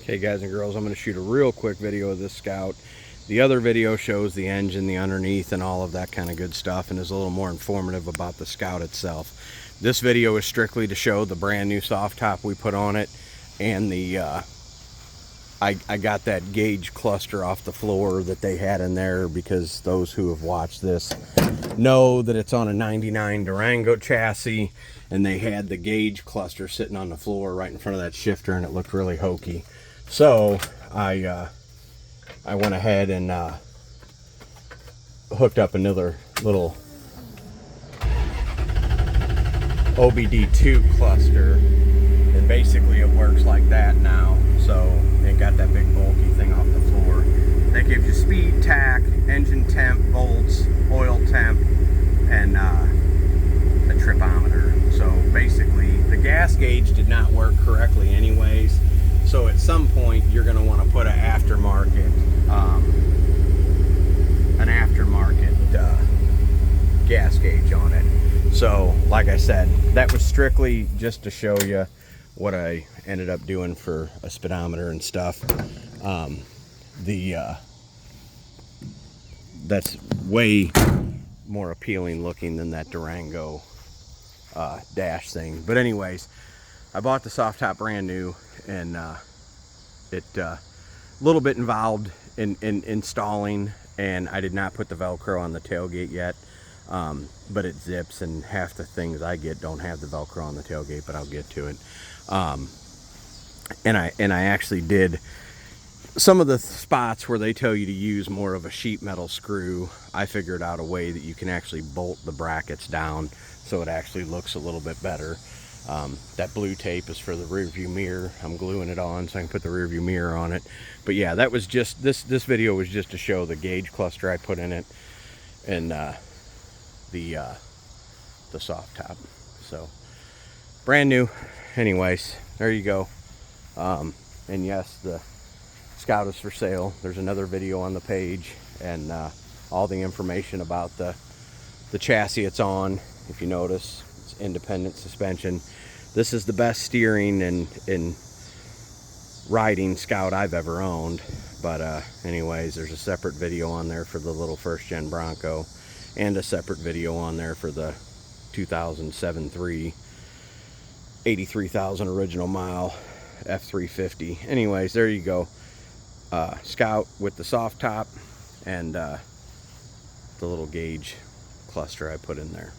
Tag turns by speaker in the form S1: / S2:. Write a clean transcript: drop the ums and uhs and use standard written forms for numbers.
S1: Okay guys and girls, I'm going to shoot a real quick video of this Scout. The other video shows the engine, the underneath, and all of that kind of good stuff, and is a little more informative about the Scout itself. This video is strictly to show the brand new soft top we put on it, and the I got that gauge cluster off the floor that they had in there, because those who have watched this know that it's on a 99 Durango chassis, and they had the gauge cluster sitting on the floor right in front of that shifter, and it looked really hokey. So I went ahead and hooked up another little OBD2 cluster, and basically it works like that now. So it got that big bulky thing off the floor. That gives you speed, tack, engine temp, volts, oil temp, and a tripometer. So basically the gas gauge did not work correctly anyways. So at some point you're going to want to put an aftermarket gas gauge on it. So like I said, that was strictly just to show you what I ended up doing for a speedometer and stuff. That's way more appealing looking than that Durango dash thing. But anyways, I bought the soft top brand new, and it a little bit involved in installing, and I did not put the Velcro on the tailgate yet. But it zips, and half the things I get don't have the Velcro on the tailgate, but I'll get to it. And I actually did some of the spots where they tell you to use more of a sheet metal screw. I figured out a way that you can actually bolt the brackets down so it actually looks a little bit better. That blue tape is for the rear view mirror. I'm gluing it on so I can put the rear view mirror on it. But yeah, that was just this video was just to show the gauge cluster I put in it, and the soft top. So brand new. Anyways, there you go. And yes, the Scout is for sale. There's another video on the page, and all the information about the chassis it's on. If you notice, it's independent suspension. This is the best steering and riding Scout I've ever owned. But anyways, there's a separate video on there for the little first gen Bronco, and a separate video on there for the 2007 3 83,000 original mile F350. Anyways, there you go. Scout with the soft top and the little gauge cluster I put in there.